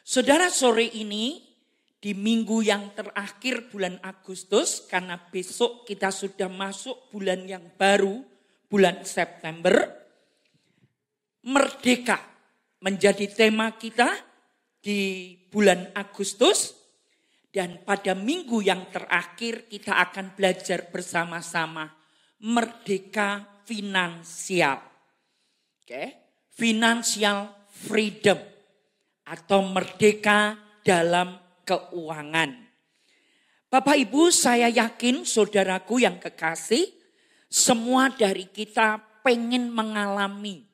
Saudara, sore ini di minggu yang terakhir bulan Agustus, karena besok kita sudah masuk bulan yang baru, bulan September, merdeka menjadi tema kita di bulan Agustus. Dan pada minggu yang terakhir kita akan belajar bersama-sama merdeka finansial. Financial freedom atau merdeka dalam keuangan. Bapak Ibu, saya yakin saudaraku yang kekasih, semua dari kita pengen mengalami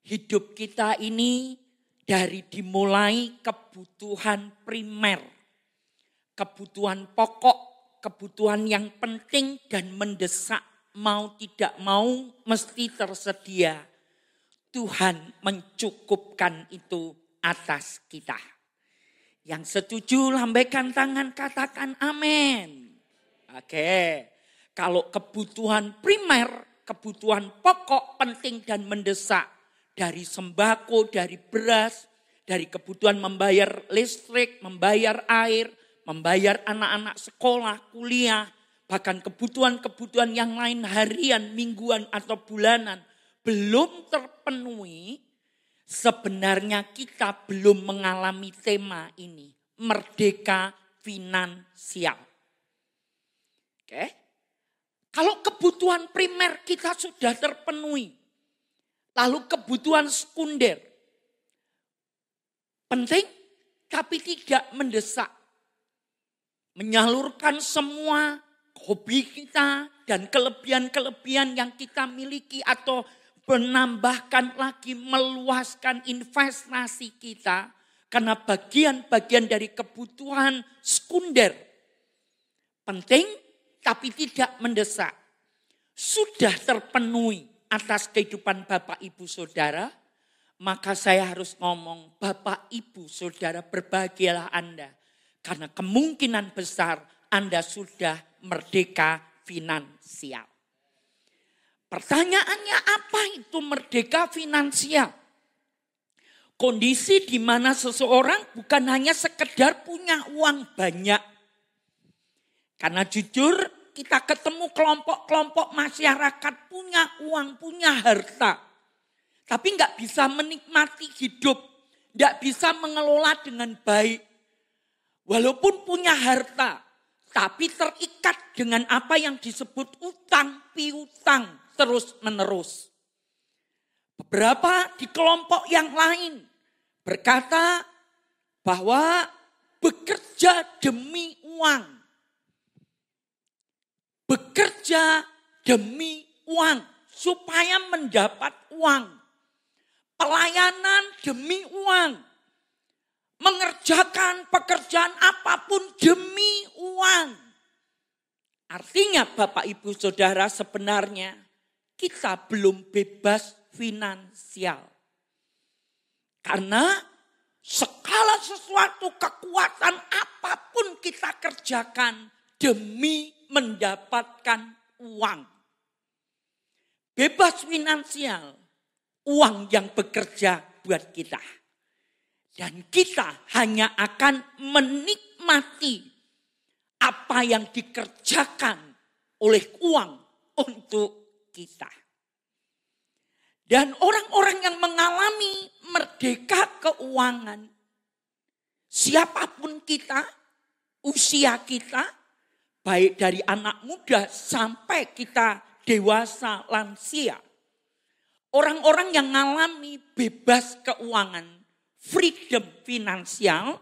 hidup kita ini dari dimulai kebutuhan primer, kebutuhan pokok, kebutuhan yang penting dan mendesak, mau tidak mau mesti tersedia. Tuhan mencukupkan itu atas kita. Yang setuju lambaikan tangan, katakan amin. Oke. Kalau kebutuhan primer, kebutuhan pokok penting dan mendesak, dari sembako, dari beras, dari kebutuhan membayar listrik, membayar air, membayar anak-anak sekolah, kuliah, bahkan kebutuhan-kebutuhan yang lain harian, mingguan atau bulanan belum terpenuhi, sebenarnya kita belum mengalami tema ini, merdeka finansial. Oke. Kalau kebutuhan primer kita sudah terpenuhi, lalu kebutuhan sekunder penting tapi tidak mendesak, menyalurkan semua hobi kita dan kelebihan-kelebihan yang kita miliki atau menambahkan lagi, meluaskan investasi kita karena bagian-bagian dari kebutuhan sekunder penting tapi tidak mendesak sudah terpenuhi atas kehidupan Bapak Ibu Saudara, maka saya harus ngomong, Bapak Ibu Saudara, berbahagialah Anda karena kemungkinan besar Anda sudah merdeka finansial. Pertanyaannya, apa itu merdeka finansial? Kondisi di mana seseorang bukan hanya sekedar punya uang banyak. Karena jujur kita ketemu kelompok-kelompok masyarakat punya uang, punya harta. Tapi nggak bisa menikmati hidup, nggak bisa mengelola dengan baik. Walaupun punya harta, tapi terikat dengan apa yang disebut utang piutang terus menerus. Beberapa di kelompok yang lain berkata bahwa bekerja demi uang. Bekerja demi uang supaya mendapat uang. Pelayanan demi uang. Mengerjakan pekerjaan apapun demi uang. Artinya Bapak Ibu Saudara, sebenarnya kita belum bebas finansial. Karena segala sesuatu, kekuatan apapun kita kerjakan demi mendapatkan uang. Bebas finansial, uang yang bekerja buat kita. Dan kita hanya akan menikmati apa yang dikerjakan oleh uang untuk kita. Dan orang-orang yang mengalami merdeka keuangan, siapapun kita, usia kita, baik dari anak muda sampai kita dewasa lansia. Orang-orang yang mengalami bebas keuangan, freedom finansial,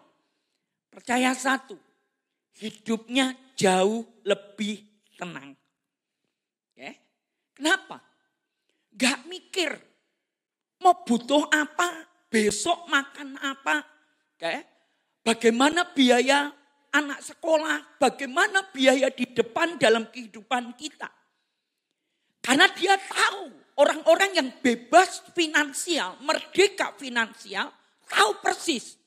percaya satu, hidupnya jauh lebih tenang. Kenapa? Gak mikir mau butuh apa, besok makan apa, bagaimana biaya anak sekolah, bagaimana biaya di depan dalam kehidupan kita. Karena dia tahu orang-orang yang bebas finansial, merdeka finansial, tahu persis.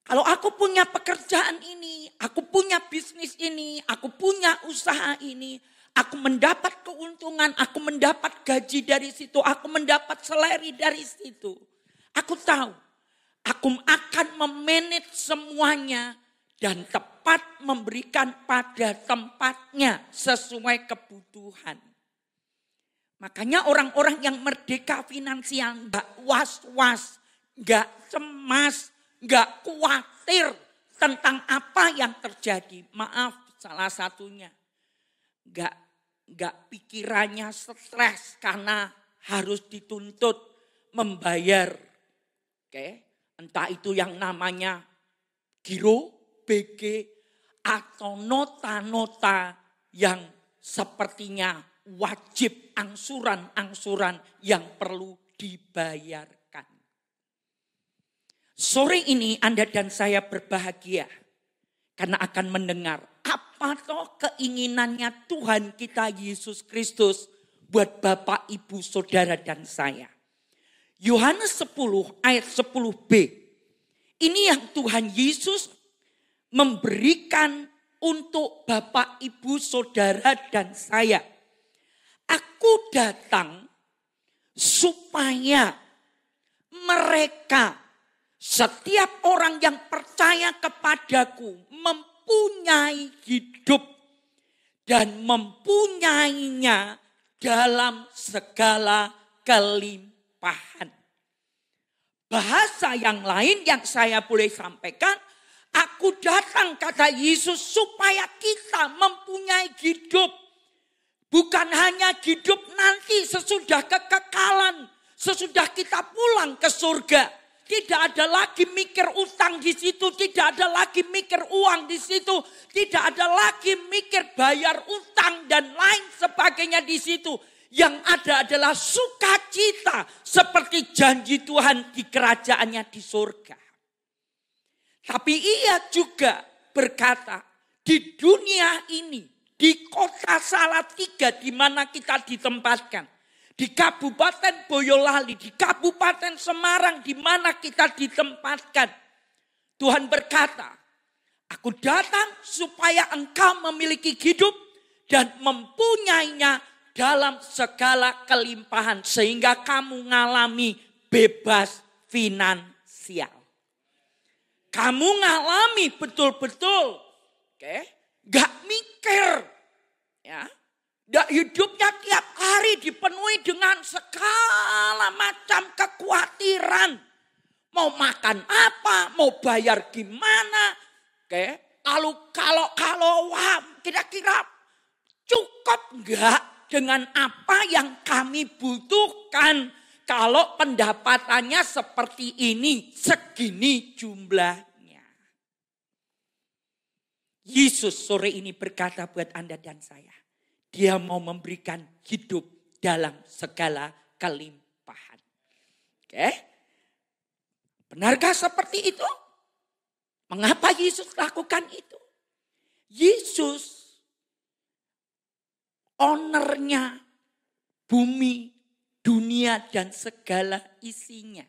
Kalau aku punya pekerjaan ini, aku punya bisnis ini, aku punya usaha ini, aku mendapat keuntungan, aku mendapat gaji dari situ, aku mendapat salary dari situ. Aku tahu Aku akan memanage semuanya dan tepat memberikan pada tempatnya sesuai kebutuhan. Makanya orang-orang yang merdeka finansial gak was-was, gak cemas, gak khawatir tentang apa yang terjadi. Maaf, salah satunya gak pikirannya stres karena harus dituntut membayar. Oke. Entah itu yang namanya giro, BG, atau nota-nota yang sepertinya wajib angsuran-angsuran yang perlu dibayarkan. Sore ini Anda dan saya berbahagia karena akan mendengar apa toh keinginannya Tuhan kita Yesus Kristus buat Bapak, Ibu, Saudara dan saya. Yohanes 10 ayat 10b. Ini yang Tuhan Yesus memberikan untuk Bapak, Ibu, Saudara dan saya. Aku datang supaya mereka, setiap orang yang percaya kepadaku mempunyai hidup dan mempunyainya dalam segala kelimpahan. Bahasa yang lain yang saya boleh sampaikan, aku datang kata Yesus supaya kita mempunyai hidup. Bukan hanya hidup nanti sesudah kekekalan, sesudah kita pulang ke surga. Tidak ada lagi mikir utang di situ, tidak ada lagi mikir uang di situ, tidak ada lagi mikir bayar utang dan lain sebagainya di situ. Yang ada adalah sukacita seperti janji Tuhan di kerajaannya di surga. Tapi ia juga berkata, di dunia ini, di kota Salatiga di mana kita ditempatkan, di Kabupaten Boyolali, di Kabupaten Semarang di mana kita ditempatkan, Tuhan berkata, aku datang supaya engkau memiliki hidup dan mempunyainya dalam segala kelimpahan sehingga kamu mengalami bebas finansial. Kamu mengalami betul-betul, gak mikir, ya, gak hidupnya tiap hari dipenuhi dengan segala macam kekhawatiran. Mau makan apa, mau bayar gimana, lalu kalau kira-kira cukup enggak dengan apa yang kami butuhkan kalau pendapatannya seperti ini, segini jumlahnya. Yesus sore ini berkata buat Anda dan saya, Dia mau memberikan hidup dalam segala kelimpahan. Benarkah seperti itu? Mengapa Yesus lakukan itu? Yesus ownernya bumi, dunia dan segala isinya.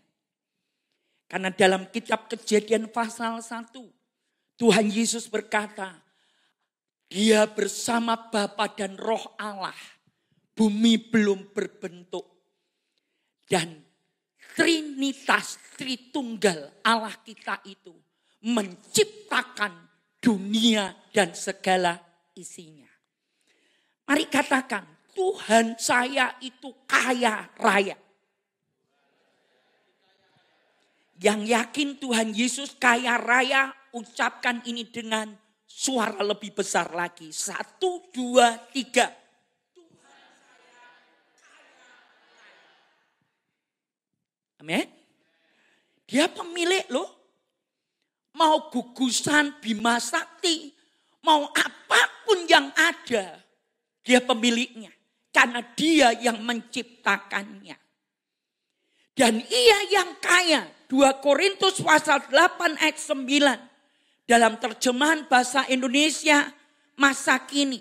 Karena dalam kitab Kejadian pasal 1, Tuhan Yesus berkata, Dia bersama Bapa dan Roh Allah. Bumi belum berbentuk. Dan Trinitas, Tritunggal Allah kita itu menciptakan dunia dan segala isinya. Mari katakan, Tuhan saya itu kaya raya. Yang yakin Tuhan Yesus kaya raya, ucapkan ini dengan suara lebih besar lagi. 1, 2, 3. Amin. Dia pemilik loh. Mau gugusan Bima Sakti, mau apapun yang ada, dia pemiliknya. Karena dia yang menciptakannya. Dan ia yang kaya. 2 Korintus pasal 8 ayat 9. Dalam terjemahan bahasa Indonesia masa kini.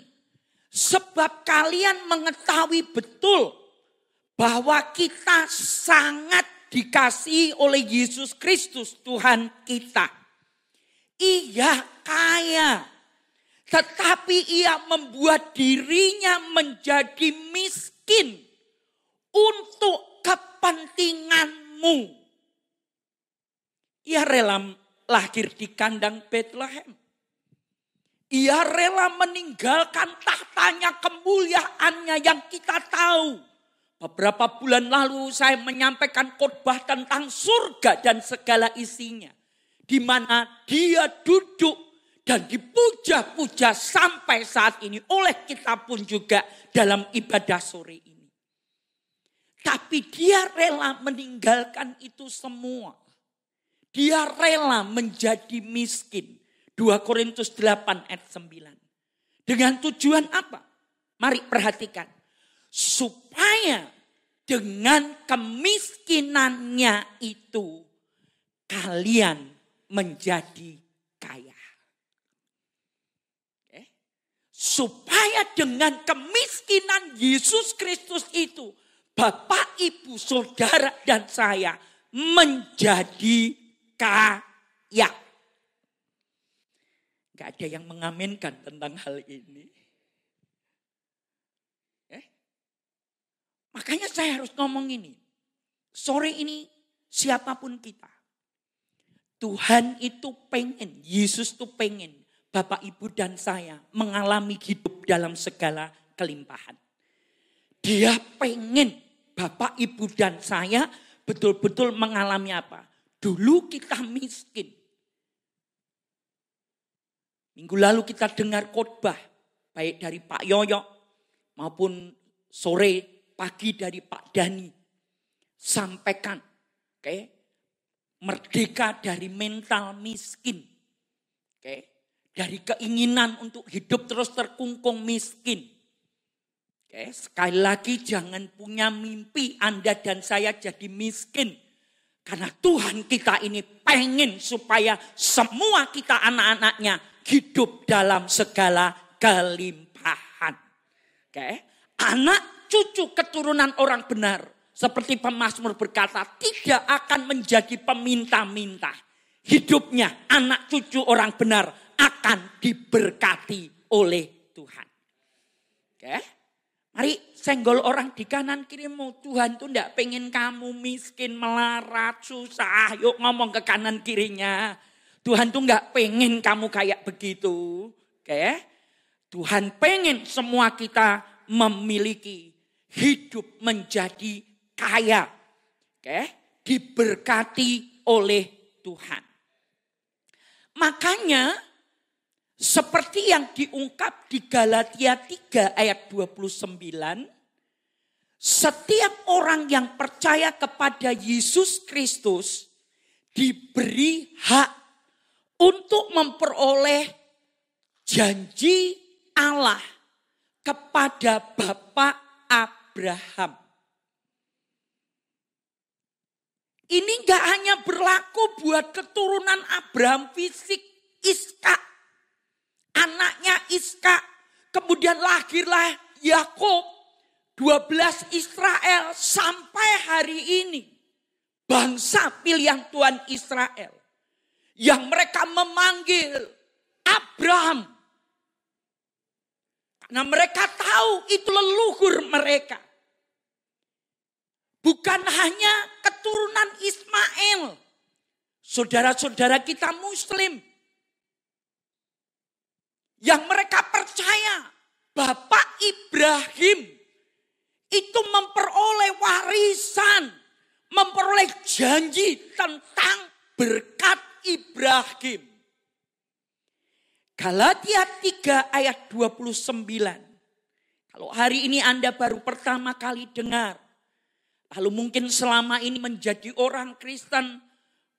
Sebab kalian mengetahui betul bahwa kita sangat dikasihi oleh Yesus Kristus Tuhan kita. Ia kaya. Tetapi ia membuat dirinya menjadi miskin untuk kepentinganmu. Ia rela lahir di kandang Bethlehem. Ia rela meninggalkan tahtanya, kemuliaannya yang kita tahu. Beberapa bulan lalu saya menyampaikan khotbah tentang surga dan segala isinya. Di mana dia duduk dan dipuja-puja sampai saat ini oleh kita pun juga dalam ibadah sore ini. Tapi dia rela meninggalkan itu semua. Dia rela menjadi miskin. 2 Korintus 8 ayat 9. Dengan tujuan apa? Mari perhatikan. Supaya dengan kemiskinannya itu kalian menjadi kaya. Supaya dengan kemiskinan Yesus Kristus itu Bapak, Ibu, Saudara dan saya menjadi kaya. Gak ada yang mengaminkan tentang hal ini. Makanya saya harus ngomong ini. Sore ini siapapun kita. Tuhan itu pengen, Yesus itu pengen Bapak, Ibu dan saya mengalami hidup dalam segala kelimpahan. Dia pengen Bapak, Ibu dan saya betul-betul mengalami apa? Dulu kita miskin. Minggu lalu kita dengar khotbah baik dari Pak Yoyo maupun sore pagi dari Pak Dani. Sampaikan, merdeka dari mental miskin. Dari keinginan untuk hidup terus terkungkung miskin. Sekali lagi jangan punya mimpi Anda dan saya jadi miskin. Karena Tuhan kita ini pengen supaya semua kita anak-anaknya hidup dalam segala kelimpahan. Anak cucu keturunan orang benar. Seperti pemazmur berkata, tidak akan menjadi peminta-minta. Hidupnya anak cucu orang benar akan diberkati oleh Tuhan. Mari senggol orang di kanan kirimu. Tuhan tuh enggak pengen kamu miskin, melarat, susah. Yuk ngomong ke kanan kirinya. Tuhan tuh enggak pengen kamu kayak begitu. Tuhan pengen semua kita memiliki hidup menjadi kaya. Diberkati oleh Tuhan. Makanya seperti yang diungkap di Galatia 3 ayat 29. Setiap orang yang percaya kepada Yesus Kristus diberi hak untuk memperoleh janji Allah kepada Bapak Abraham. Ini gak hanya berlaku buat keturunan Abraham fisik, Iskak. Anaknya Iskak. Kemudian lahirlah Yakub. 12 Israel sampai hari ini. Bangsa pilihan Tuhan Israel. Yang mereka memanggil Abraham. Karena mereka tahu itu leluhur mereka. Bukan hanya keturunan Ismail. Saudara-saudara kita Muslim. Yang mereka percaya Bapak Ibrahim itu memperoleh warisan. Memperoleh janji tentang berkat Ibrahim. Galatia 3 ayat 29. Kalau hari ini Anda baru pertama kali dengar. Lalu mungkin selama ini menjadi orang Kristen.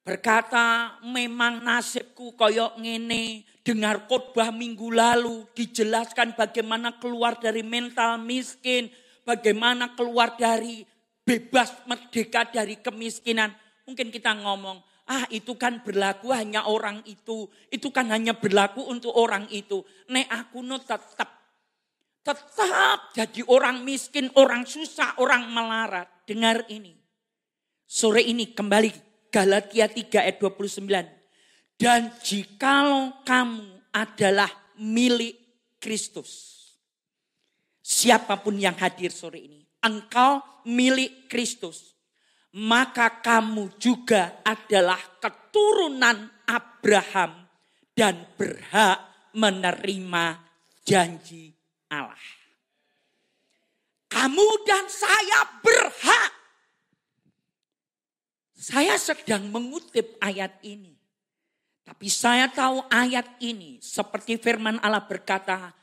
Berkata memang nasibku koyok ngene. Dengar khotbah minggu lalu. Dijelaskan bagaimana keluar dari mental miskin. Bagaimana keluar dari bebas merdeka dari kemiskinan. Mungkin kita ngomong. Itu kan berlaku hanya orang itu. Itu kan hanya berlaku untuk orang itu. Nek aku tetap jadi orang miskin, orang susah, orang melarat. Dengar ini. Sore ini kembali Galatia 3 ayat 29. Dan jikalau kamu adalah milik Kristus. Siapapun yang hadir sore ini. Engkau milik Kristus. maka kamu juga adalah keturunan Abraham dan berhak menerima janji Allah. Kamu dan saya berhak. Saya sedang mengutip ayat ini. Tapi saya tahu ayat ini seperti firman Allah berkata,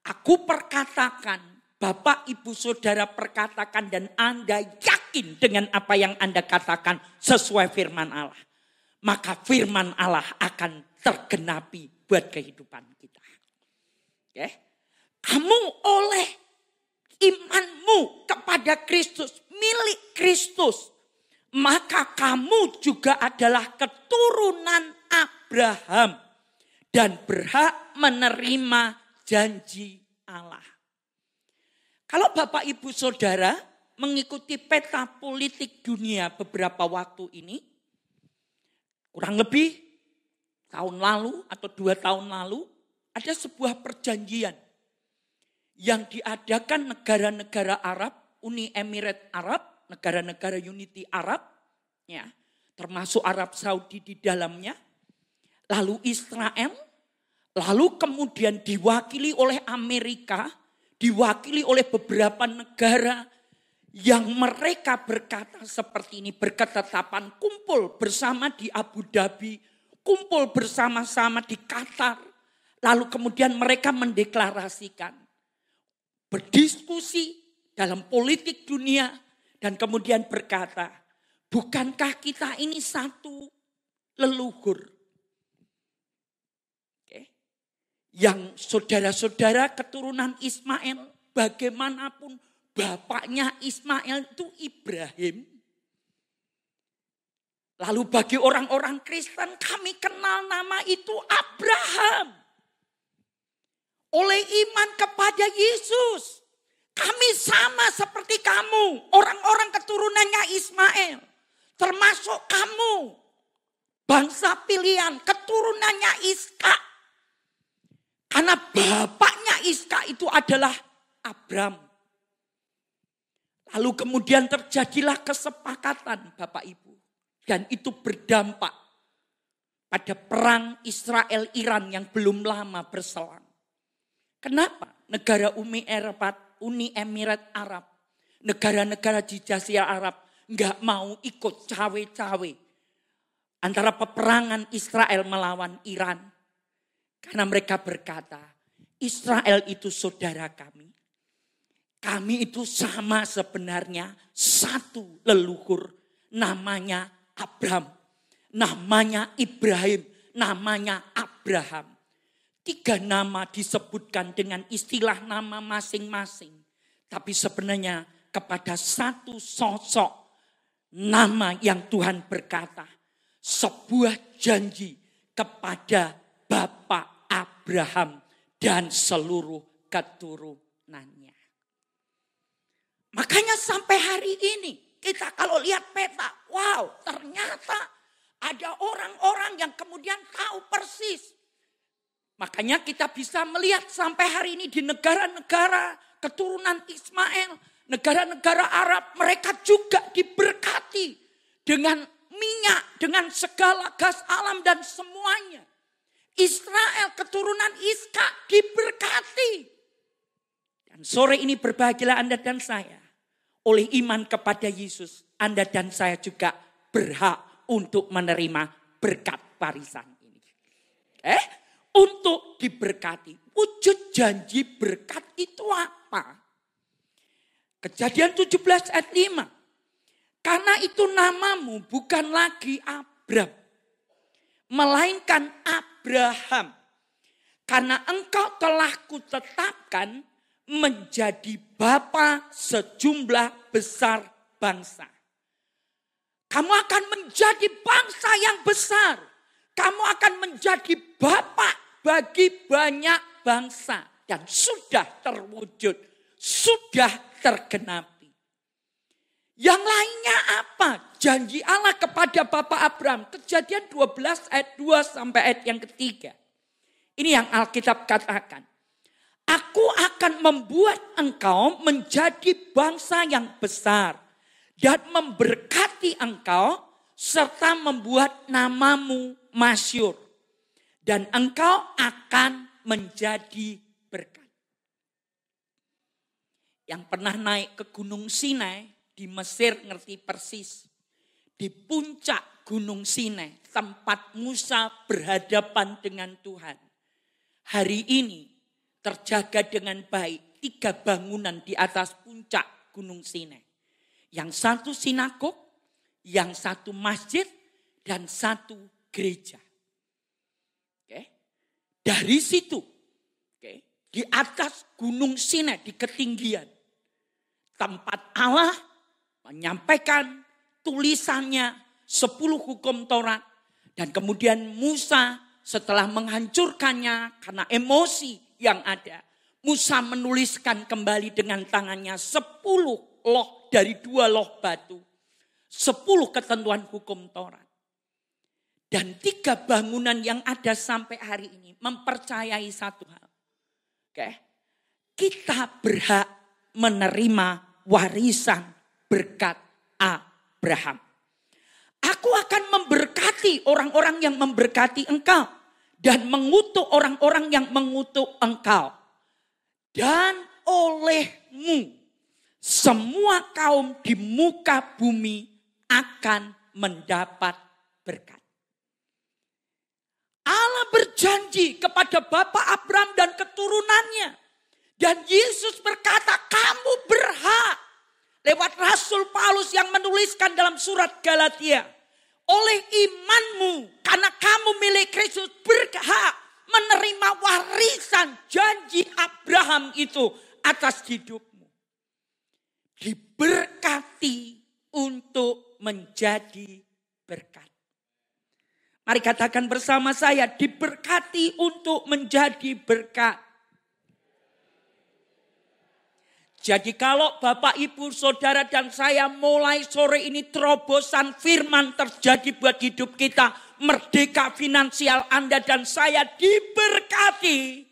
aku perkatakan, Bapak, Ibu, Saudara perkatakan dan Anda yakin dengan apa yang Anda katakan sesuai firman Allah. Maka firman Allah akan tergenapi buat kehidupan kita. Oke? Kamu oleh imanmu kepada Kristus, milik Kristus, maka kamu juga adalah keturunan Abraham dan berhak menerima janji Allah. Kalau Bapak Ibu Saudara mengikuti peta politik dunia beberapa waktu ini, kurang lebih tahun lalu atau 2 tahun lalu, ada sebuah perjanjian yang diadakan negara-negara Arab, Uni Emirat Arab, negara-negara Unity Arab, ya, termasuk Arab Saudi di dalamnya, lalu Israel, lalu kemudian diwakili oleh Amerika, diwakili oleh beberapa negara yang mereka berkata seperti ini, berketetapan kumpul bersama di Abu Dhabi, kumpul bersama-sama di Qatar, lalu kemudian mereka mendeklarasikan, berdiskusi dalam politik dunia dan kemudian berkata, bukankah kita ini satu leluhur? Yang saudara-saudara keturunan Ismail, bagaimanapun bapaknya Ismail itu Ibrahim. Lalu bagi orang-orang Kristen kami kenal nama itu Abraham. Oleh iman kepada Yesus. Kami sama seperti kamu, orang-orang keturunannya Ismail. Termasuk kamu, bangsa pilihan, keturunannya Ishak. Karena bapaknya Ishak itu adalah Abraham. Lalu kemudian terjadilah kesepakatan Bapak Ibu. Dan itu berdampak pada perang Israel-Iran yang belum lama berselang. Kenapa negara Uni Emirat Arab, negara-negara di Jazirah Arab nggak mau ikut cawe-cawe antara peperangan Israel melawan Iran? Karena mereka berkata, Israel itu saudara kami. Kami itu sama sebenarnya satu leluhur, namanya Abraham, namanya Ibrahim, namanya Abraham. 3 nama disebutkan dengan istilah nama masing-masing. Tapi sebenarnya kepada satu sosok nama yang Tuhan berkata. Sebuah janji kepada Bapak Abraham dan seluruh keturunannya. Makanya sampai hari ini kita kalau lihat peta, wow, ternyata ada orang-orang yang kemudian tahu persis. Makanya kita bisa melihat sampai hari ini di negara-negara keturunan Ismail, negara-negara Arab, mereka juga diberkati dengan minyak, dengan segala gas alam dan semuanya. Israel keturunan Ishak diberkati. Dan sore ini berbahagialah Anda dan saya. Oleh iman kepada Yesus, Anda dan saya juga berhak untuk menerima berkat warisan ini. Untuk diberkati. Wujud janji berkat itu apa? Kejadian 17 ayat 5. Karena itu namamu bukan lagi Abram, melainkan Abraham. Karena engkau telah kutetapkan menjadi bapa sejumlah besar bangsa. Kamu akan menjadi bangsa yang besar. Kamu akan menjadi bapak bagi banyak bangsa. Dan sudah terwujud. Sudah tergenapi. Yang lainnya apa? Janji Allah kepada Bapak Abraham. Kejadian 12 ayat 2 sampai ayat yang ketiga. Ini yang Alkitab katakan. Aku akan membuat engkau menjadi bangsa yang besar. dan memberkati engkau serta membuat namamu masyhur. Dan engkau akan menjadi berkat. Yang pernah naik ke Gunung Sinai di Mesir ngerti persis. Di puncak Gunung Sinai tempat Musa berhadapan dengan Tuhan. Hari ini terjaga dengan baik 3 bangunan di atas puncak Gunung Sinai. Yang satu sinagog, yang satu masjid, dan satu gereja. Dari situ, di atas Gunung Sinai, di ketinggian, tempat Allah menyampaikan tulisannya 10 hukum Taurat. Dan kemudian Musa setelah menghancurkannya karena emosi yang ada, Musa menuliskan kembali dengan tangannya 10 loh dari 2 loh batu. 10 ketentuan hukum Taurat. Dan 3 bangunan yang ada sampai hari ini mempercayai satu hal. Kita berhak menerima warisan berkat Abraham. Aku akan memberkati orang-orang yang memberkati engkau. Dan mengutuk orang-orang yang mengutuk engkau. Dan olehmu semua kaum di muka bumi akan mendapat berkat. Allah berjanji kepada Bapak Abraham dan keturunannya. Dan Yesus berkata, kamu berhak. Lewat Rasul Paulus yang menuliskan dalam surat Galatia. Oleh imanmu, karena kamu milik Kristus, berhak menerima warisan janji Abraham itu atas hidupmu. Diberkati untuk menjadi berkat. Mari katakan bersama saya, diberkati untuk menjadi berkat. Jadi kalau Bapak, Ibu, Saudara dan saya mulai sore ini terobosan firman terjadi buat hidup kita. Merdeka finansial Anda dan saya diberkati.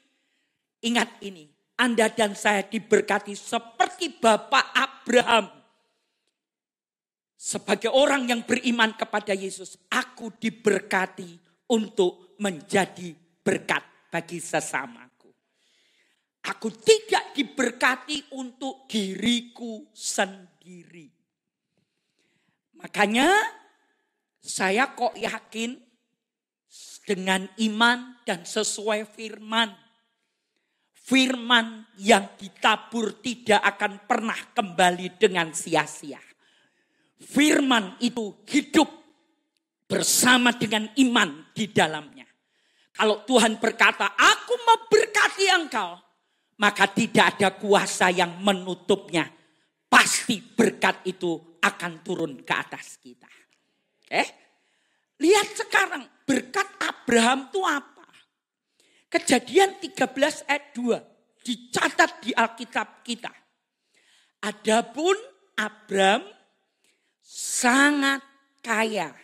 Ingat ini, Anda dan saya diberkati seperti Bapak Abraham. Sebagai orang yang beriman kepada Yesus, aku diberkati untuk menjadi berkat bagi sesamaku. Aku tidak diberkati untuk diriku sendiri. Makanya saya kok yakin dengan iman dan sesuai firman. Firman yang ditabur tidak akan pernah kembali dengan sia-sia. Firman itu hidup bersama dengan iman di dalamnya. Kalau Tuhan berkata, aku memberkati engkau, maka tidak ada kuasa yang menutupnya. Pasti berkat itu akan turun ke atas kita. Lihat sekarang berkat Abraham itu apa? Kejadian 13 ayat 2 dicatat di Alkitab kita. Adapun Abraham sangat kaya,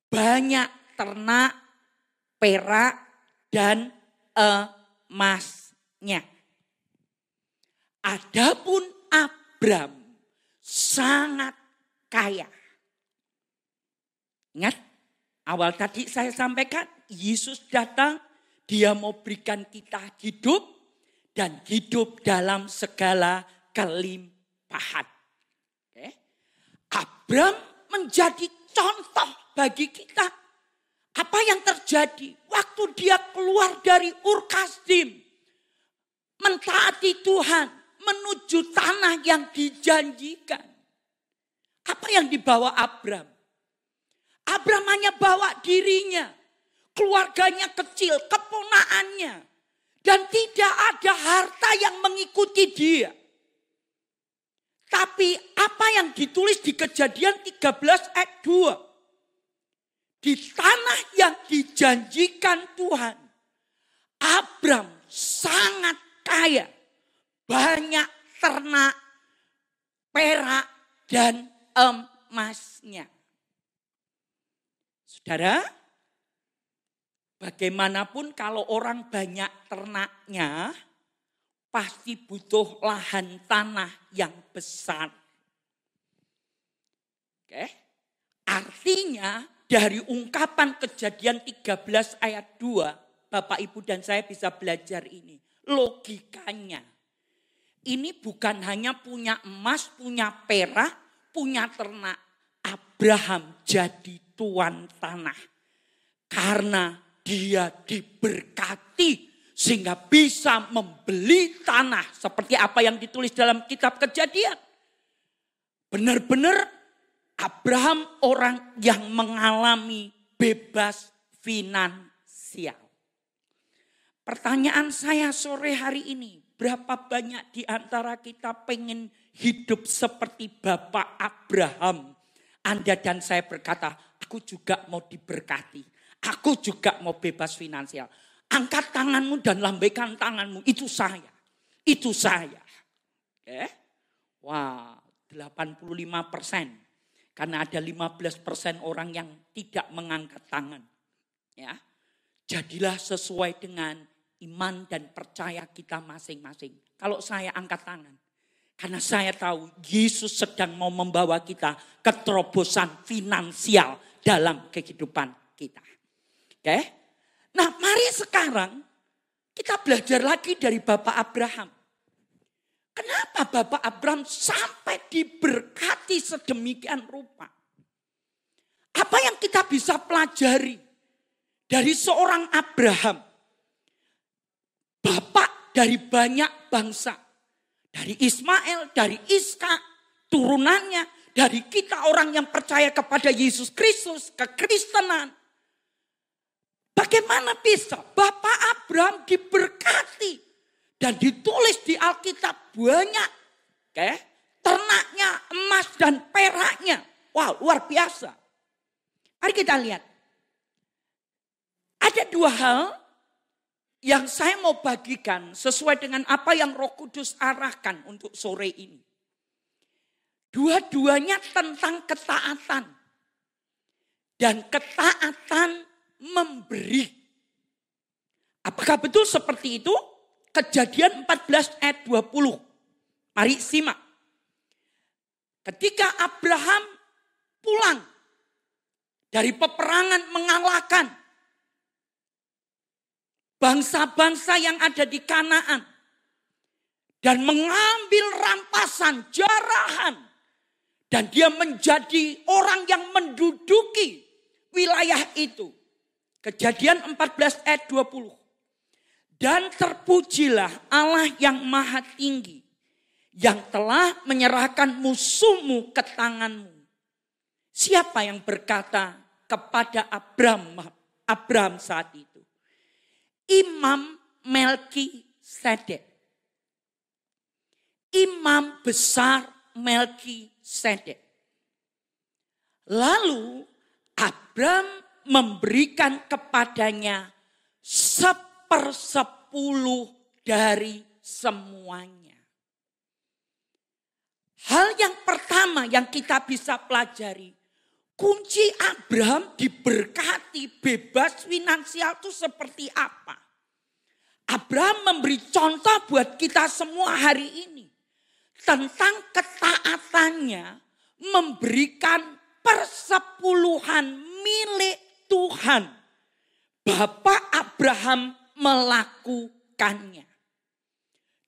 banyak ternak, perak, dan emasnya. Adapun Abraham sangat kaya. Ingat, awal tadi saya sampaikan, Yesus datang, dia mau berikan kita hidup, dan hidup dalam segala kelimpahan. Abraham menjadi contoh bagi kita. Apa yang terjadi waktu dia keluar dari Ur Kasdim, mentaati Tuhan, menuju tanah yang dijanjikan. Apa yang dibawa Abraham? Abraham hanya bawa dirinya, keluarganya kecil, keponakannya, dan tidak ada harta yang mengikuti dia. Tapi apa yang ditulis di Kejadian 13 ayat 2. Di tanah yang dijanjikan Tuhan, Abraham sangat kaya. Banyak ternak, perak, dan emasnya. Saudara, bagaimanapun kalau orang banyak ternaknya, pasti butuh lahan tanah yang besar. Oke. Artinya dari ungkapan Kejadian 13 ayat 2, Bapak Ibu dan saya bisa belajar ini. Logikanya. Ini bukan hanya punya emas, punya perak, punya ternak. Abraham jadi tuan tanah. Karena dia diberkati sehingga bisa membeli tanah. Seperti apa yang ditulis dalam kitab Kejadian. Benar-benar Abraham orang yang mengalami bebas finansial. Pertanyaan saya sore hari ini. Berapa banyak di antara kita pengen hidup seperti Bapak Abraham? Anda dan saya berkata, aku juga mau diberkati. Aku juga mau bebas finansial. Angkat tanganmu dan lambaikan tanganmu. Itu saya. Itu saya. Oke. Wah, 85%. Karena ada 15% orang yang tidak mengangkat tangan. Ya. Jadilah sesuai dengan iman dan percaya kita masing-masing. Kalau saya angkat tangan. Karena saya tahu Yesus sedang mau membawa kita ke terobosan finansial dalam kehidupan kita. Oke? Nah, mari sekarang kita belajar lagi dari Bapak Abraham. Kenapa Bapak Abraham sampai diberkati sedemikian rupa? Apa yang kita bisa pelajari dari seorang Abraham? Bapak dari banyak bangsa. Dari Ismail, dari Ishak, turunannya. Dari kita orang yang percaya kepada Yesus Kristus, kekristenan. Bagaimana bisa Bapak Abraham diberkati? Dan ditulis di Alkitab banyak. Oke? Ternaknya, emas dan peraknya. Wow, luar biasa. Mari kita lihat. Ada dua hal yang saya mau bagikan sesuai dengan apa yang Roh Kudus arahkan untuk sore ini. Dua-duanya tentang ketaatan. Dan ketaatan memberi. Apakah betul seperti itu? Kejadian 14 ayat 20. Mari simak. Ketika Abraham pulang dari peperangan mengalahkan bangsa-bangsa yang ada di Kanaan. Dan mengambil rampasan, jarahan. Dan dia menjadi orang yang menduduki wilayah itu. Kejadian 14 ayat 20. Dan terpujilah Allah yang maha tinggi. Yang telah menyerahkan musuhmu ke tanganmu. Siapa yang berkata kepada Abraham saat itu? Imam Melkisedek. Imam besar Melkisedek. Lalu Abraham memberikan kepadanya 1/10 dari semuanya. Hal yang pertama yang kita bisa pelajari. Kunci Abraham diberkati bebas finansial itu seperti apa? Abraham memberi contoh buat kita semua hari ini. Tentang ketaatannya memberikan persepuluhan milik Tuhan. Bapak Abraham melakukannya.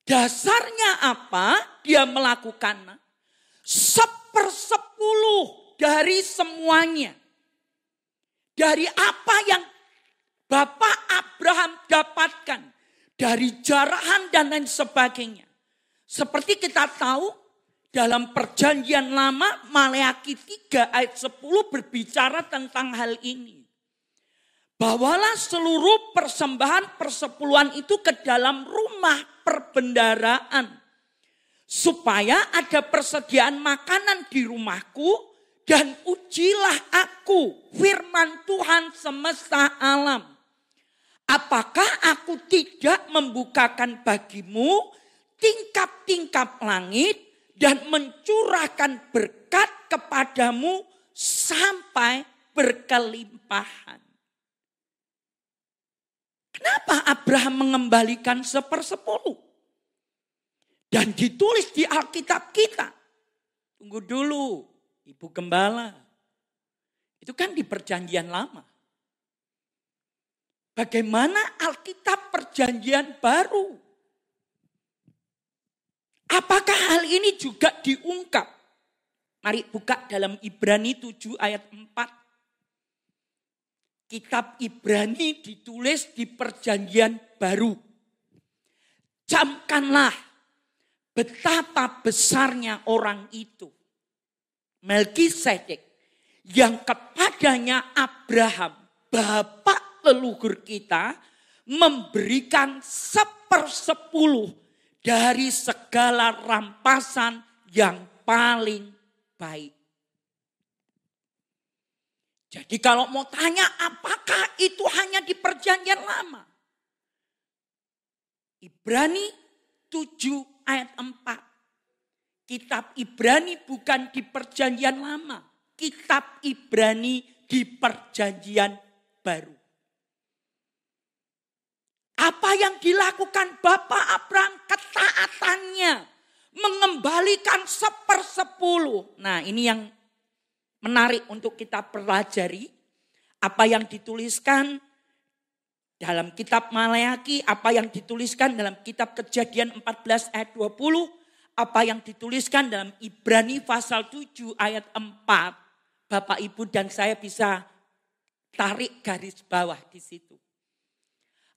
Dasarnya apa? Dia melakukannya 1/10 dari semuanya. Dari apa yang Bapak Abraham dapatkan. Dari jarahan dan lain sebagainya. Seperti kita tahu dalam perjanjian lama Maleakhi 3 ayat 10 berbicara tentang hal ini. Bawalah seluruh persembahan persepuluhan itu ke dalam rumah perbendaharaan. Supaya ada persediaan makanan di rumahku. Dan ujilah aku, firman Tuhan semesta alam. Apakah aku tidak membukakan bagimu tingkap-tingkap langit dan mencurahkan berkat kepadamu sampai berkelimpahan. Kenapa Abraham mengembalikan 1/10? Dan ditulis di Alkitab kita. Tunggu dulu. ibu gembala. Itu kan di perjanjian lama. Bagaimana Alkitab perjanjian baru? Apakah hal ini juga diungkap? Mari buka dalam Ibrani 7 ayat 4. Kitab Ibrani ditulis di perjanjian baru. Camkanlah betapa besarnya orang itu. Melkisedek yang kepadanya Abraham, bapak leluhur kita, memberikan 1/10 dari segala rampasan yang paling baik. Jadi kalau mau tanya apakah itu hanya di perjanjian lama? Ibrani 7 ayat 4. Kitab Ibrani bukan di perjanjian lama. Kitab Ibrani di perjanjian baru. Apa yang dilakukan Bapak Abraham? Ketaatannya. Mengembalikan 1/10. Nah ini yang menarik untuk kita pelajari. Apa yang dituliskan dalam kitab Maleakhi, apa yang dituliskan dalam kitab Kejadian 14 ayat 20, apa yang dituliskan dalam Ibrani pasal 7 ayat 4. Bapak, Ibu dan saya bisa tarik garis bawah di situ.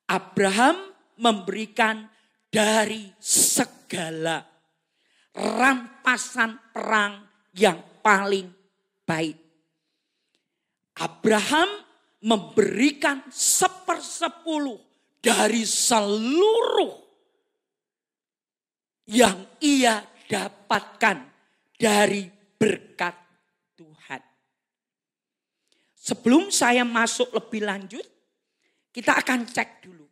Abraham memberikan dari segala rampasan perang yang paling baik. Abraham memberikan 1/10 dari seluruh yang ia dapatkan dari berkat Tuhan. Sebelum saya masuk lebih lanjut, kita akan cek dulu.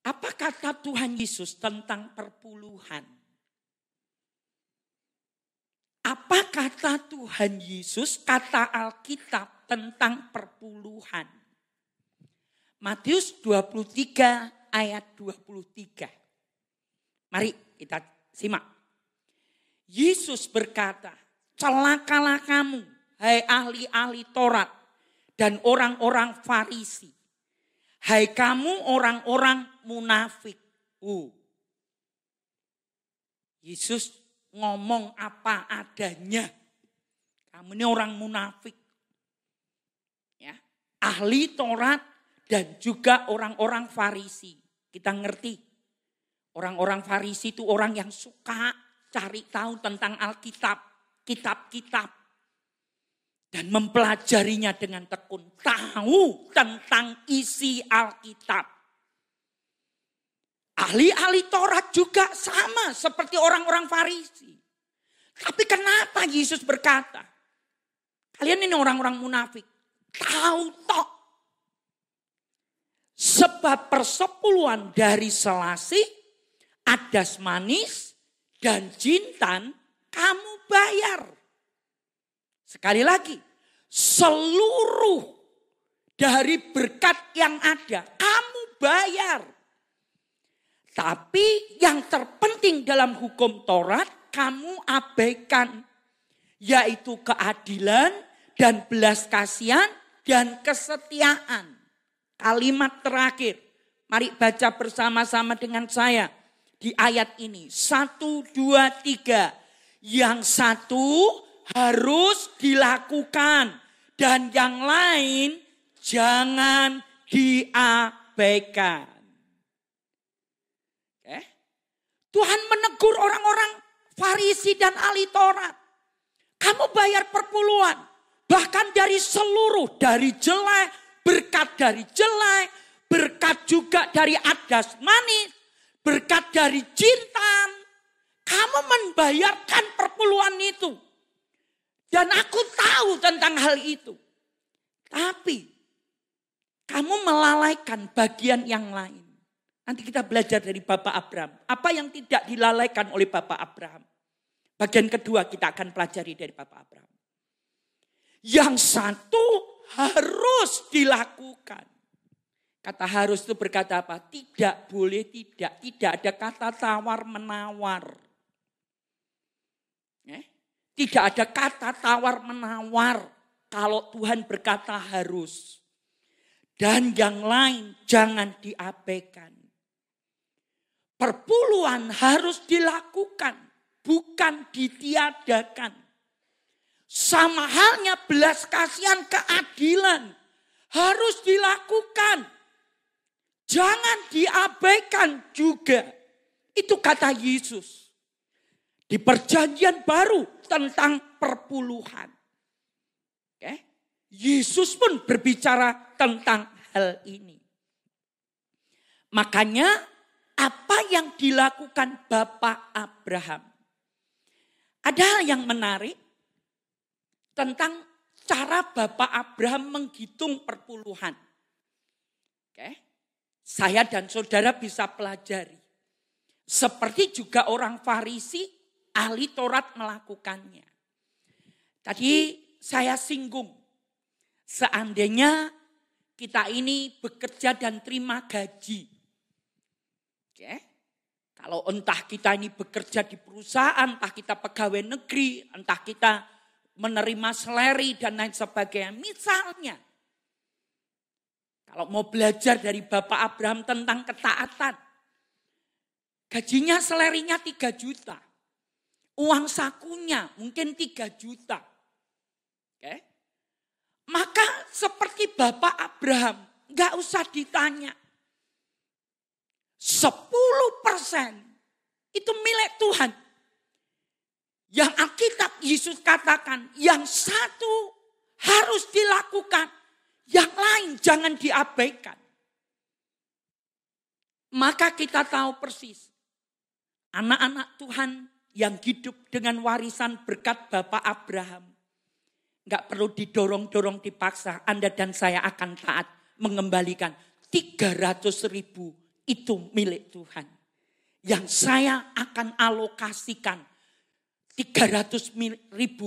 Apa kata Tuhan Yesus tentang perpuluhan? Apa kata Tuhan Yesus, kata Alkitab tentang perpuluhan? Matius 23 ayat 23. Mari kita simak. Yesus berkata, celakalah kamu, hai ahli-ahli Taurat dan orang-orang Farisi. Hai kamu orang-orang munafik. Yesus ngomong apa adanya. Kamu ini orang munafik. Ya, ahli Taurat dan juga orang-orang Farisi. Kita ngerti. Orang-orang Farisi itu orang yang suka cari tahu tentang Alkitab, kitab-kitab. Dan mempelajarinya dengan tekun. Tahu tentang isi Alkitab. Ahli-ahli Taurat juga sama seperti orang-orang Farisi. Tapi kenapa Yesus berkata, kalian ini orang-orang munafik. Tahu tok. Sebab persepuluhan dari selasih, adas manis, dan jintan kamu bayar. Sekali lagi, seluruh dari berkat yang ada kamu bayar. Tapi yang terpenting dalam hukum Taurat kamu abaikan. Yaitu keadilan dan belas kasihan dan kesetiaan. Kalimat terakhir. Mari baca bersama-sama dengan saya. Di ayat ini. 1, 2, 3. Yang satu harus dilakukan. Dan yang lain jangan diabaikan. Tuhan menegur orang-orang Farisi dan ahli Taurat. Kamu bayar perpuluhan. Bahkan dari seluruh, dari jelai, berkat dari jelai, berkat juga dari adas manis, berkat dari jintan. Kamu membayarkan perpuluhan itu. Dan aku tahu tentang hal itu. Tapi kamu melalaikan bagian yang lain. Nanti kita belajar dari Bapak Abraham. Apa yang tidak dilalaikan oleh Bapak Abraham. Bagian kedua kita akan pelajari dari Bapak Abraham. Yang satu harus dilakukan. Kata harus itu berkata apa? Tidak boleh tidak. Tidak ada kata tawar menawar. Tidak ada kata tawar-menawar kalau Tuhan berkata harus. Dan yang lain jangan diabaikan. Perpuluhan harus dilakukan, bukan ditiadakan. Sama halnya belas kasihan, keadilan harus dilakukan. Jangan diabaikan juga. Itu kata Yesus. Di perjanjian baru tentang perpuluhan. Oke? Yesus pun berbicara tentang hal ini. Makanya apa yang dilakukan Bapak Abraham. Ada hal yang menarik tentang cara Bapak Abraham menghitung perpuluhan. Oke? Saya dan saudara bisa pelajari. Seperti juga orang Farisi, ahli Taurat melakukannya. Tadi saya singgung, seandainya kita ini bekerja dan terima gaji. Oke? Kalau entah kita ini bekerja di perusahaan, entah kita pegawai negeri, entah kita menerima seleri dan lain sebagainya. Misalnya, kalau mau belajar dari Bapak Abraham tentang ketaatan, gajinya selerinya 3 juta. Uang sakunya mungkin 3 juta. Oke? Maka seperti Bapak Abraham, gak usah ditanya. 10% itu milik Tuhan. Yang Alkitab Yesus katakan, yang satu harus dilakukan, yang lain jangan diabaikan. Maka kita tahu persis, anak-anak Tuhan yang hidup dengan warisan berkat Bapak Abraham. Gak perlu didorong-dorong dipaksa, Anda dan saya akan taat mengembalikan 300.000 itu milik Tuhan. Yang saya akan alokasikan 300.000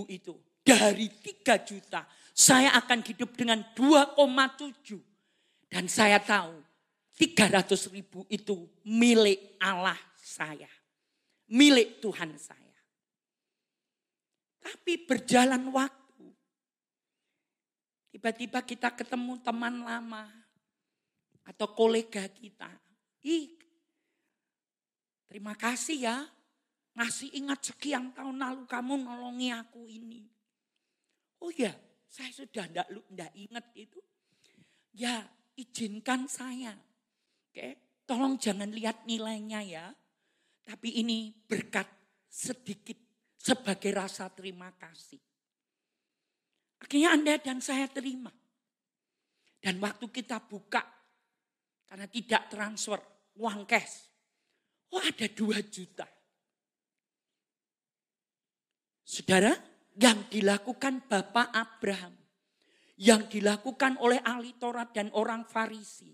itu dari 3 juta. Saya akan hidup dengan 2,7. Dan saya tahu 300.000 itu milik Allah saya. Milik Tuhan saya. Tapi berjalan waktu. Tiba-tiba kita ketemu teman lama. Atau kolega kita. Terima kasih ya. Masih ingat sekian tahun lalu kamu nolongi aku ini. Oh ya, saya sudah enggak ingat itu. Ya, izinkan saya. Oke, tolong jangan lihat nilainya ya. Tapi ini berkat sedikit sebagai rasa terima kasih. Akhirnya Anda dan saya terima. Dan waktu kita buka, karena tidak transfer uang cash. Oh ada 2 juta. Saudara, yang dilakukan Bapak Abraham, yang dilakukan oleh ahli Taurat dan orang Farisi,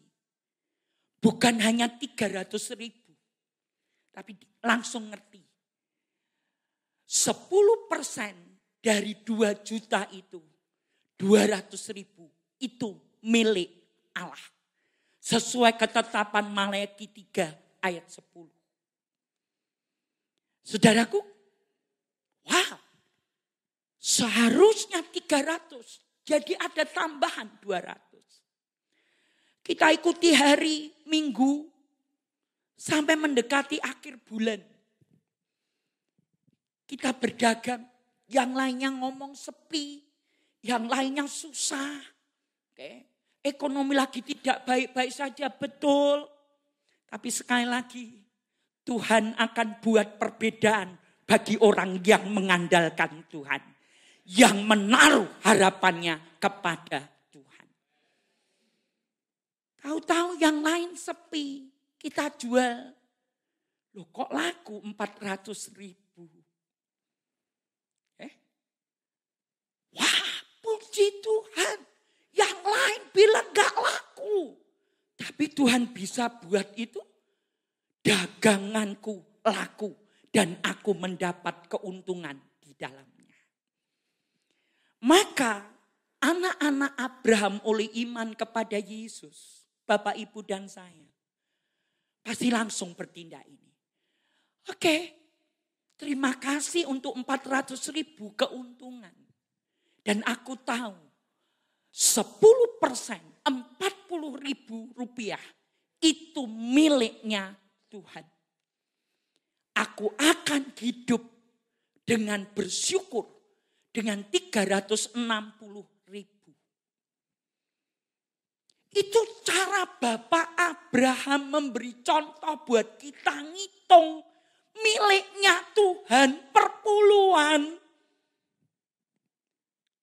bukan hanya 300.000, tapi langsung ngerti. 10% dari 2 juta itu, 200.000 itu milik Allah. Sesuai ketetapan Maleakhi 3 ayat 10. Saudaraku, wow. Seharusnya 300. Jadi ada tambahan 200. Kita ikuti hari Minggu sampai mendekati akhir bulan. Kita berdagang. Yang lainnya ngomong sepi. Yang lainnya susah. Oke. Ekonomi lagi tidak baik-baik saja, betul. Tapi sekali lagi, Tuhan akan buat perbedaan bagi orang yang mengandalkan Tuhan. Yang menaruh harapannya kepada Tuhan. Tahu-tahu yang lain sepi, kita jual. Loh kok laku 400.000? Wah, puji Tuhan. Yang lain bilang gak laku. Tapi Tuhan bisa buat itu. Daganganku laku. Dan aku mendapat keuntungan di dalamnya. Maka anak-anak Abraham oleh iman kepada Yesus. Bapak, Ibu dan saya. Pasti langsung bertindak ini. Oke. Terima kasih untuk 400.000 keuntungan. Dan aku tahu 10%, 40.000 rupiah itu miliknya Tuhan. Aku akan hidup dengan bersyukur dengan 360.000. Itu cara Bapak Abraham memberi contoh buat kita ngitung miliknya Tuhan perpuluhan.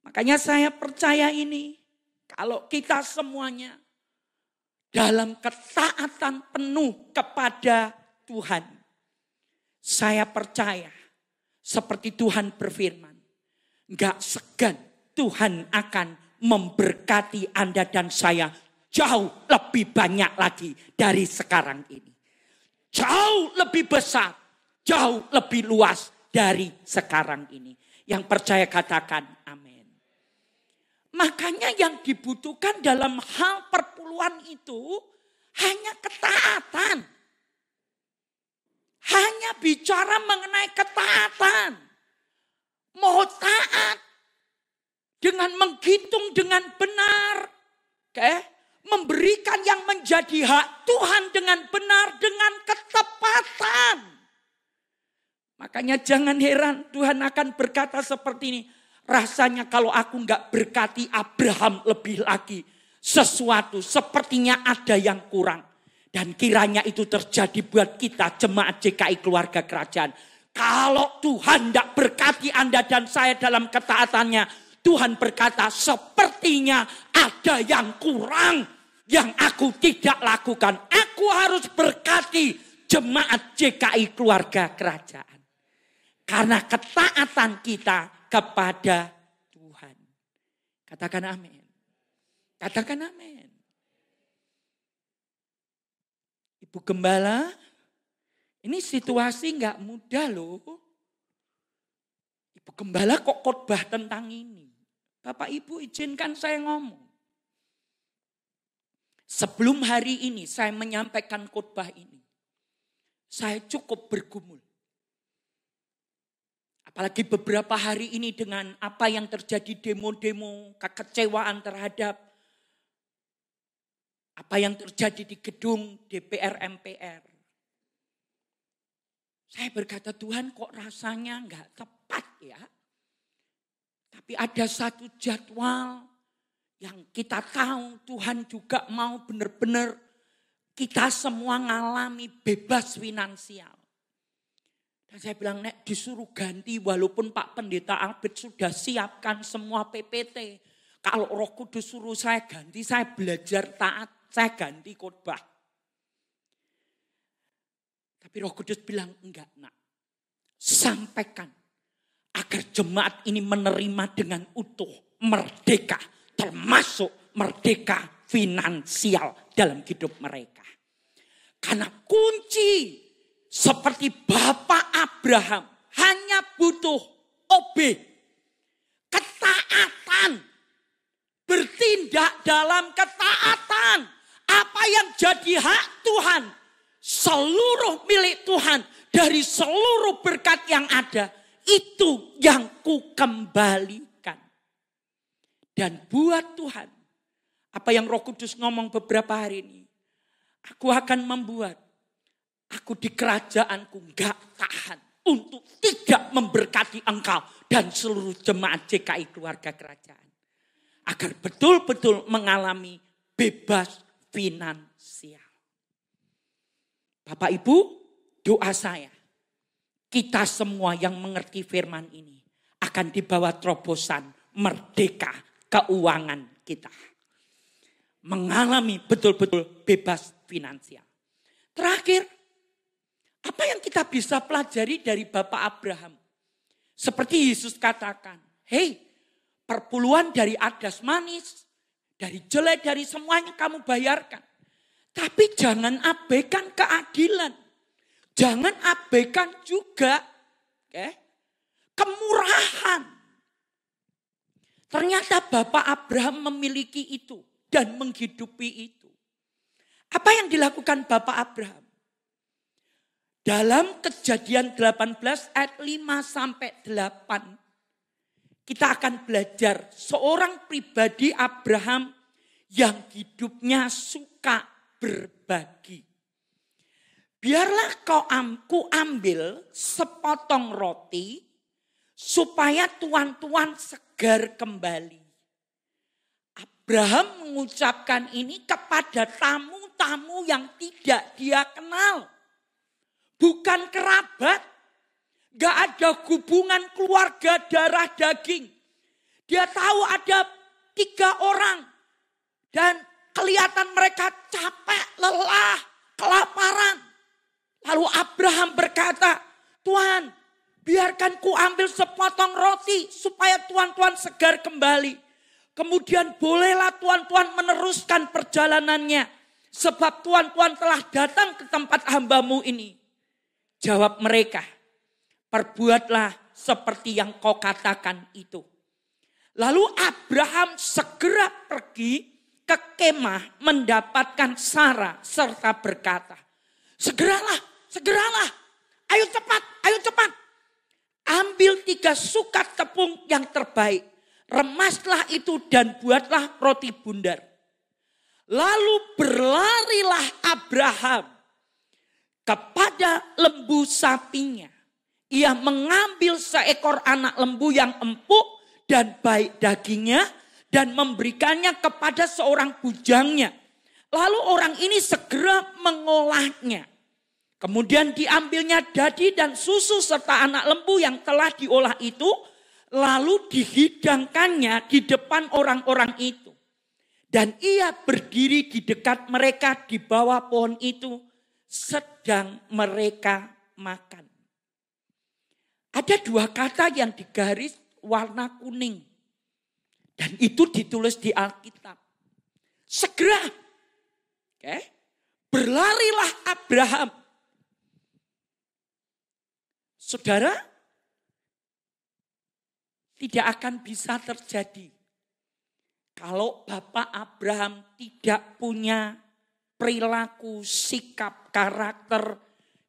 Makanya saya percaya ini, kalau kita semuanya dalam ketaatan penuh kepada Tuhan, saya percaya seperti Tuhan berfirman, enggak segan Tuhan akan memberkati Anda dan saya jauh lebih banyak lagi dari sekarang ini. Jauh lebih besar, jauh lebih luas dari sekarang ini. Yang percaya katakan amin. Makanya yang dibutuhkan dalam hal perpuluhan itu hanya ketaatan. Hanya bicara mengenai ketaatan. Mau taat dengan menghitung dengan benar. Memberikan yang menjadi hak Tuhan dengan benar, dengan ketepatan. Makanya jangan heran Tuhan akan berkata seperti ini. Rasanya kalau aku enggak berkati Abraham lebih lagi. Sesuatu sepertinya ada yang kurang. Dan kiranya itu terjadi buat kita jemaat JKI Keluarga Kerajaan. Kalau Tuhan enggak berkati Anda dan saya dalam ketaatannya. Tuhan berkata sepertinya ada yang kurang. Yang aku tidak lakukan. Aku harus berkati jemaat JKI Keluarga Kerajaan. Karena ketaatan kita kepada Tuhan. Katakan amin. Katakan amin. Ibu Gembala, ini situasi nggak mudah loh. Ibu Gembala kok khotbah tentang ini. Bapak Ibu izinkan saya ngomong. Sebelum hari ini saya menyampaikan khotbah ini. Saya cukup bergumul. Apalagi beberapa hari ini dengan apa yang terjadi demo-demo, kekecewaan terhadap apa yang terjadi di gedung DPR MPR. Saya berkata Tuhan kok rasanya enggak tepat ya. Tapi ada satu jadwal yang kita tahu Tuhan juga mau benar-benar kita semua ngalami bebas finansial. Dan saya bilang, Nek disuruh ganti walaupun Pak Pendeta Albert sudah siapkan semua PPT. Kalau Roh Kudus suruh saya ganti, saya belajar taat, saya ganti khotbah. Tapi Roh Kudus bilang, enggak nak. Sampaikan agar jemaat ini menerima dengan utuh, merdeka. Termasuk merdeka finansial dalam hidup mereka. Karena kunci seperti Bapak Abraham hanya butuh ketaatan. Bertindak dalam ketaatan. Apa yang jadi hak Tuhan. Seluruh milik Tuhan. Dari seluruh berkat yang ada. Itu yang ku kembalikan. Dan buat Tuhan. Apa yang Roh Kudus ngomong beberapa hari ini. Aku akan membuat. Aku di kerajaanku gak tahan untuk tidak memberkati engkau dan seluruh jemaat JKI Keluarga Kerajaan. Agar betul-betul mengalami bebas finansial. Bapak Ibu, doa saya. Kita semua yang mengerti firman ini akan dibawa terobosan merdeka keuangan kita. Mengalami betul-betul bebas finansial. Terakhir, apa yang kita bisa pelajari dari Bapak Abraham? Seperti Yesus katakan, hei perpuluhan dari adas manis, dari jelai, dari semuanya kamu bayarkan. Tapi jangan abaikan keadilan. Jangan abaikan juga kemurahan. Ternyata Bapak Abraham memiliki itu dan menghidupi itu. Apa yang dilakukan Bapak Abraham? Dalam Kejadian 18 ayat 5 sampai 8. Kita akan belajar seorang pribadi Abraham yang hidupnya suka berbagi. Biarlah ku ambil sepotong roti supaya tuan-tuan segar kembali. Abraham mengucapkan ini kepada tamu-tamu yang tidak dia kenal. Bukan kerabat. Gak ada hubungan keluarga darah daging. Dia tahu ada 3 orang. Dan kelihatan mereka capek, lelah, kelaparan. Lalu Abraham berkata, Tuhan, biarkan ku ambil sepotong roti supaya tuan-tuan segar kembali. Kemudian bolehlah tuan-tuan meneruskan perjalanannya. Sebab tuan-tuan telah datang ke tempat hambamu ini. Jawab mereka, perbuatlah seperti yang kau katakan itu. Lalu Abraham segera pergi ke kemah mendapatkan Sarah serta berkata, Segeralah, ayo cepat. Ambil 3 sukat tepung yang terbaik. Remaslah itu dan buatlah roti bundar. Lalu berlarilah Abraham kepada lembu sapinya. Ia mengambil seekor anak lembu yang empuk dan baik dagingnya dan memberikannya kepada seorang bujangnya. Lalu orang ini segera mengolahnya. Kemudian diambilnya dadi dan susu serta anak lembu yang telah diolah itu. Lalu dihidangkannya di depan orang-orang itu. Dan ia berdiri di dekat mereka di bawah pohon itu. Sedang mereka makan. Ada 2 kata yang digaris warna kuning. Dan itu ditulis di Alkitab. Segera. Oke. Berlarilah Abraham. Saudara, tidak akan bisa terjadi kalau Bapak Abraham tidak punya perilaku, sikap, karakter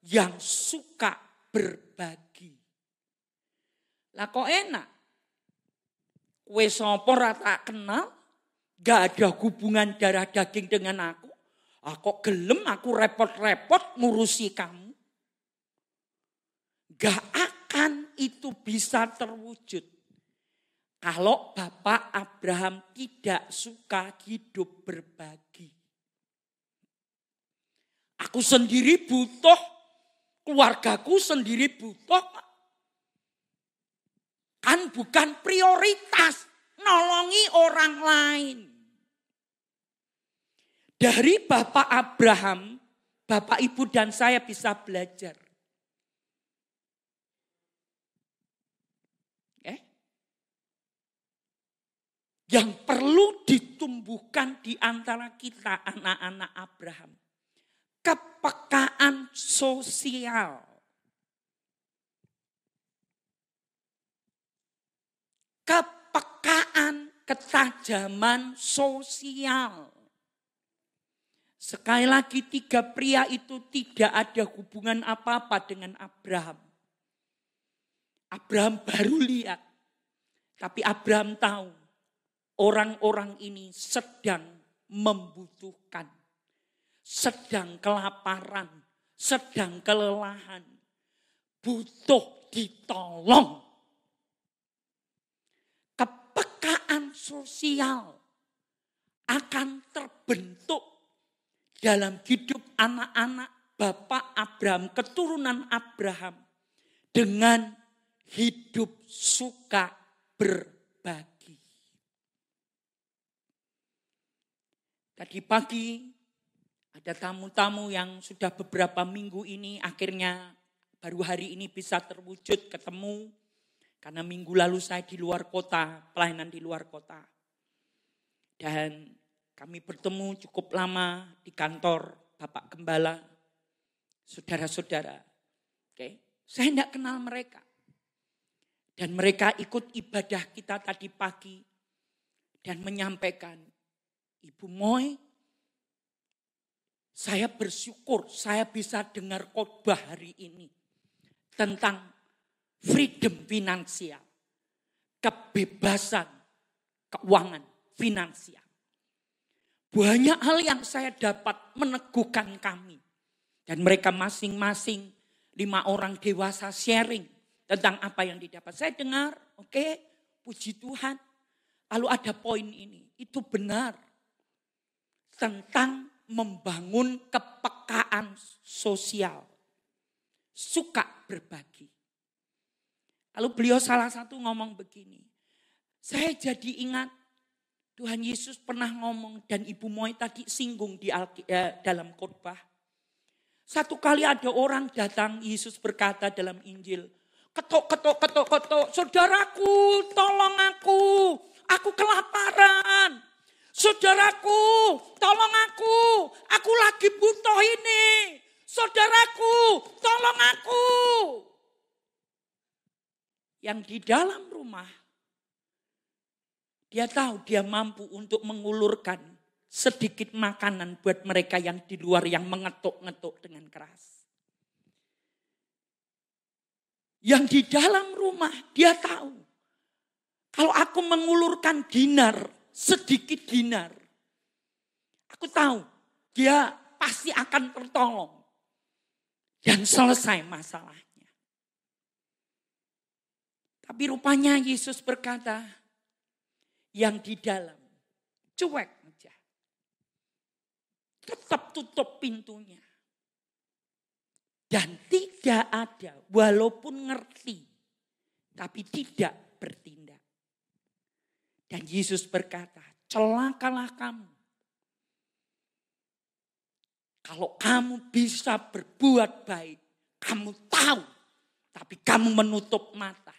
yang suka berbagi. Lah kok enak? Kowe sapa ora tak kenal, gak ada hubungan darah daging dengan aku. Kok gelem aku repot-repot ngurusi kamu. Gak akan itu bisa terwujud. Kalau Bapak Abraham tidak suka hidup berbagi. Aku sendiri butuh, keluargaku sendiri butuh. Kan bukan prioritas nolongi orang lain. Dari Bapak Abraham, Bapak Ibu dan saya bisa belajar. Yang perlu ditumbuhkan di antara kita anak-anak Abraham. Kepekaan sosial. Kepekaan, ketajaman sosial. Sekali lagi 3 pria itu tidak ada hubungan apa-apa dengan Abraham. Abraham baru lihat. Tapi Abraham tahu. Orang-orang ini sedang membutuhkan, sedang kelaparan, sedang kelelahan, butuh ditolong. Kepekaan sosial akan terbentuk dalam hidup anak-anak Bapak Abraham, keturunan Abraham, dengan hidup suka berbagi. Tadi pagi ada tamu-tamu yang sudah beberapa minggu ini akhirnya baru hari ini bisa terwujud ketemu. Karena minggu lalu saya di luar kota, pelayanan di luar kota. Dan kami bertemu cukup lama di kantor Bapak Gembala, saudara-saudara. Oke, saya tidak kenal mereka. Dan mereka ikut ibadah kita tadi pagi dan menyampaikan, Ibu Moy, Saya bersyukur saya bisa dengar khotbah hari ini tentang freedom finansial, kebebasan keuangan finansial. Banyak hal yang saya dapat meneguhkan kami. Dan mereka masing-masing 5 orang dewasa sharing tentang apa yang didapat. Saya dengar, oke, puji Tuhan. Lalu ada poin ini, itu benar. Tentang membangun kepekaan sosial. Suka berbagi. Lalu beliau salah satu ngomong begini. Saya jadi ingat Tuhan Yesus pernah ngomong dan Ibu Moy tadi singgung di dalam khotbah. Satu kali ada orang datang, Yesus berkata dalam Injil, ketok, saudaraku tolong aku kelaparan. Saudaraku tolong aku lagi butuh ini. Saudaraku tolong aku. Yang di dalam rumah, dia tahu dia mampu untuk mengulurkan sedikit makanan buat mereka yang di luar yang mengetuk-ngetuk dengan keras. Yang di dalam rumah dia tahu. Kalau aku mengulurkan dinar, sedikit dinar. Aku tahu dia pasti akan tertolong. Dan selesai masalahnya. Tapi rupanya Yesus berkata, yang di dalam cuek aja. Tetap tutup pintunya. Dan tidak ada, walaupun ngerti, tapi tidak bertindak. Dan Yesus berkata, celakalah kamu. Kalau kamu bisa berbuat baik, kamu tahu, tapi kamu menutup mata.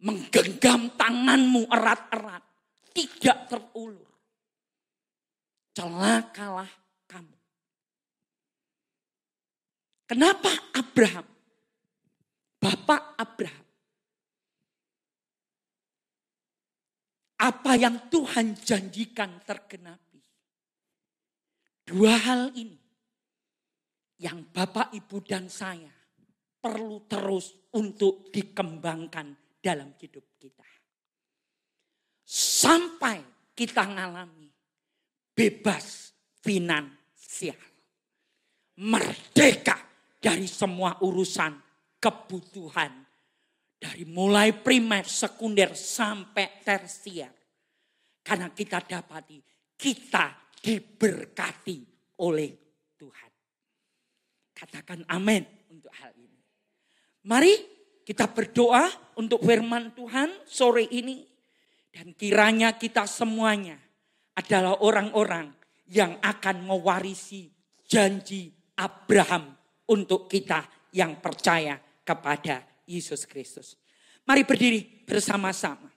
Menggenggam tanganmu erat-erat, tidak terulur. Celakalah kamu. Kenapa Abraham? Bapak Abraham. Apa yang Tuhan janjikan tergenapi. 2 hal ini yang Bapak, Ibu, dan saya perlu terus untuk dikembangkan dalam hidup kita. Sampai kita ngalami bebas finansial. Merdeka dari semua urusan kebutuhan. Dari mulai primer, sekunder, sampai tersier. Karena kita dapati, kita diberkati oleh Tuhan. Katakan amin untuk hal ini. Mari kita berdoa untuk firman Tuhan sore ini. Dan kiranya kita semuanya adalah orang-orang yang akan mewarisi janji Abraham untuk kita yang percaya kepada Yesus Kristus. Mari berdiri bersama-sama.